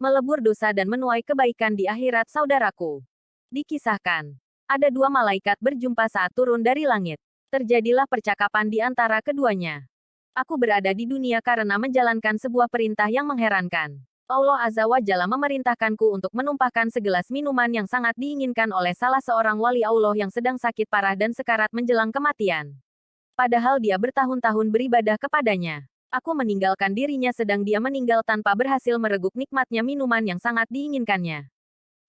melebur dosa dan menuai kebaikan di akhirat saudaraku. Dikisahkan, ada dua malaikat berjumpa saat turun dari langit. Terjadilah percakapan di antara keduanya. Aku berada di dunia karena menjalankan sebuah perintah yang mengherankan. Allah Azza wa Jalla memerintahkanku untuk menumpahkan segelas minuman yang sangat diinginkan oleh salah seorang wali Allah yang sedang sakit parah dan sekarat menjelang kematian. Padahal dia bertahun-tahun beribadah kepadanya. Aku meninggalkan dirinya sedang dia meninggal tanpa berhasil mereguk nikmatnya minuman yang sangat diinginkannya.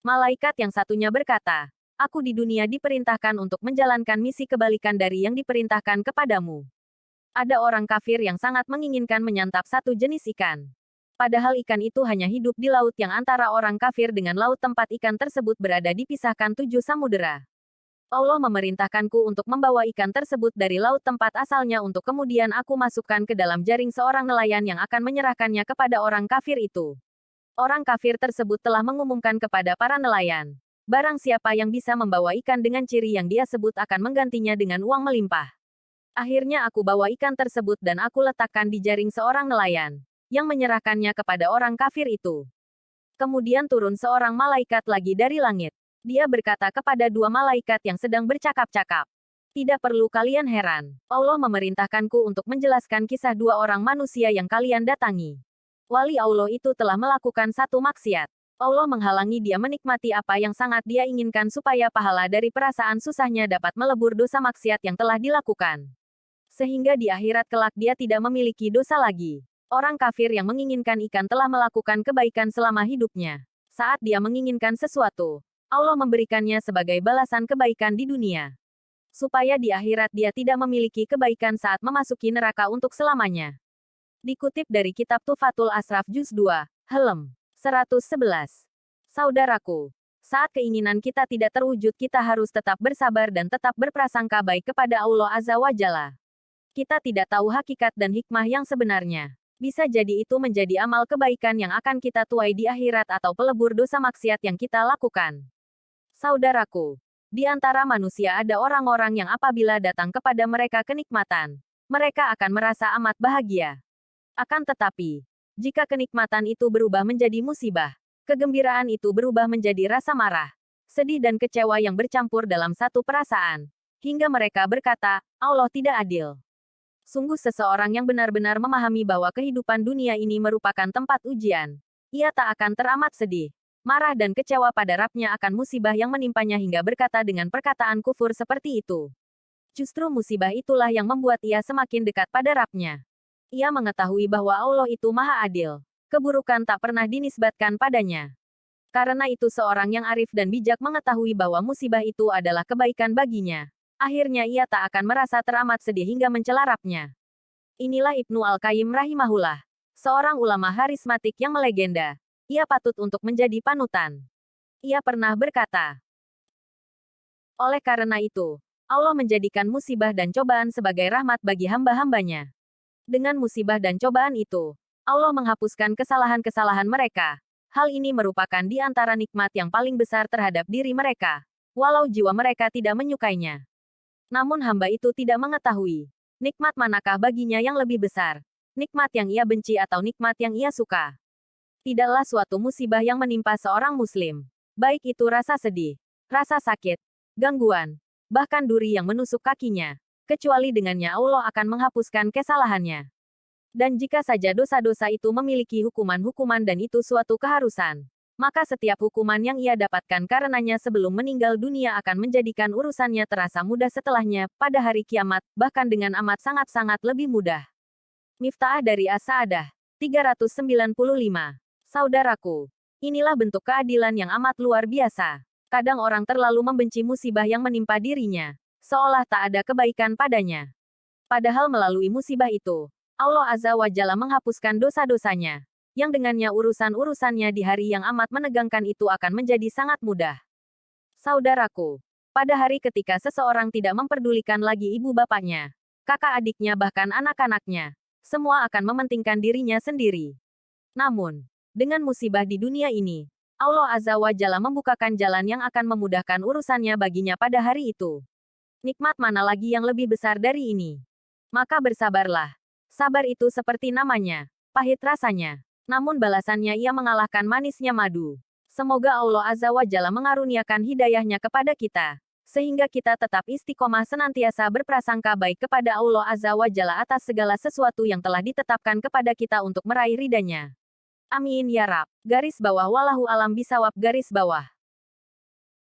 Malaikat yang satunya berkata, aku di dunia diperintahkan untuk menjalankan misi kebalikan dari yang diperintahkan kepadamu. Ada orang kafir yang sangat menginginkan menyantap satu jenis ikan. Padahal ikan itu hanya hidup di laut yang antara orang kafir dengan laut tempat ikan tersebut berada dipisahkan 7 samudera. Allah memerintahkanku untuk membawa ikan tersebut dari laut tempat asalnya untuk kemudian aku masukkan ke dalam jaring seorang nelayan yang akan menyerahkannya kepada orang kafir itu. Orang kafir tersebut telah mengumumkan kepada para nelayan. Barang siapa yang bisa membawa ikan dengan ciri yang dia sebut akan menggantinya dengan uang melimpah. Akhirnya aku bawa ikan tersebut dan aku letakkan di jaring seorang nelayan, yang menyerahkannya kepada orang kafir itu. Kemudian turun seorang malaikat lagi dari langit. Dia berkata kepada dua malaikat yang sedang bercakap-cakap. Tidak perlu kalian heran. Allah memerintahkanku untuk menjelaskan kisah dua orang manusia yang kalian datangi. Wali Allah itu telah melakukan satu maksiat. Allah menghalangi dia menikmati apa yang sangat dia inginkan supaya pahala dari perasaan susahnya dapat melebur dosa maksiat yang telah dilakukan. Sehingga di akhirat kelak dia tidak memiliki dosa lagi. Orang kafir yang menginginkan ikan telah melakukan kebaikan selama hidupnya. Saat dia menginginkan sesuatu, Allah memberikannya sebagai balasan kebaikan di dunia. Supaya di akhirat dia tidak memiliki kebaikan saat memasuki neraka untuk selamanya. Dikutip dari kitab Tufatul Asraf Juz 2, Helm 111. Saudaraku, saat keinginan kita tidak terwujud kita harus tetap bersabar dan tetap berprasangka baik kepada Allah Azza wa Jalla. Kita tidak tahu hakikat dan hikmah yang sebenarnya. Bisa jadi itu menjadi amal kebaikan yang akan kita tuai di akhirat atau pelebur dosa maksiat yang kita lakukan. Saudaraku, di antara manusia ada orang-orang yang apabila datang kepada mereka kenikmatan, mereka akan merasa amat bahagia. Akan tetapi, jika kenikmatan itu berubah menjadi musibah, kegembiraan itu berubah menjadi rasa marah, sedih dan kecewa yang bercampur dalam satu perasaan, hingga mereka berkata, Allah tidak adil. Sungguh seseorang yang benar-benar memahami bahwa kehidupan dunia ini merupakan tempat ujian. Ia tak akan teramat sedih, marah dan kecewa pada Rabb-Nya akan musibah yang menimpanya hingga berkata dengan perkataan kufur seperti itu. Justru musibah itulah yang membuat ia semakin dekat pada Rabb-Nya. Ia mengetahui bahwa Allah itu maha adil. Keburukan tak pernah dinisbatkan padanya. Karena itu seorang yang arif dan bijak mengetahui bahwa musibah itu adalah kebaikan baginya. Akhirnya ia tak akan merasa teramat sedih hingga mencela Rabb-Nya. Inilah Ibnu Al-Qayyim rahimahullah. Seorang ulama harismatik yang melegenda. Ia patut untuk menjadi panutan. Ia pernah berkata, oleh karena itu, Allah menjadikan musibah dan cobaan sebagai rahmat bagi hamba-hambanya. Dengan musibah dan cobaan itu, Allah menghapuskan kesalahan-kesalahan mereka. Hal ini merupakan di antara nikmat yang paling besar terhadap diri mereka, walau jiwa mereka tidak menyukainya. Namun hamba itu tidak mengetahui, nikmat manakah baginya yang lebih besar, nikmat yang ia benci atau nikmat yang ia suka. Tidaklah suatu musibah yang menimpa seorang muslim, baik itu rasa sedih, rasa sakit, gangguan, bahkan duri yang menusuk kakinya, kecuali dengannya Allah akan menghapuskan kesalahannya. Dan jika saja dosa-dosa itu memiliki hukuman-hukuman dan itu suatu keharusan, maka setiap hukuman yang ia dapatkan karenanya sebelum meninggal dunia akan menjadikan urusannya terasa mudah setelahnya, pada hari kiamat, bahkan dengan amat sangat-sangat lebih mudah. Miftah dari As-Sa'adah, 395. Saudaraku, inilah bentuk keadilan yang amat luar biasa. Kadang orang terlalu membenci musibah yang menimpa dirinya, seolah tak ada kebaikan padanya. Padahal melalui musibah itu, Allah Azza wa Jalla menghapuskan dosa-dosanya, yang dengannya urusan-urusannya di hari yang amat menegangkan itu akan menjadi sangat mudah. Saudaraku, pada hari ketika seseorang tidak memperdulikan lagi ibu bapaknya, kakak adiknya bahkan anak-anaknya, semua akan mementingkan dirinya sendiri. Namun, dengan musibah di dunia ini, Allah Azza wa Jalla membukakan jalan yang akan memudahkan urusannya baginya pada hari itu. Nikmat mana lagi yang lebih besar dari ini? Maka bersabarlah. Sabar itu seperti namanya, pahit rasanya. Namun balasannya ia mengalahkan manisnya madu. Semoga Allah Azza wa Jalla mengaruniakan hidayahnya kepada kita. Sehingga kita tetap istiqomah senantiasa berprasangka baik kepada Allah Azza wa Jalla atas segala sesuatu yang telah ditetapkan kepada kita untuk meraih ridhanya. Amin ya Rab. Garis bawah wallahu alam bisawab garis bawah.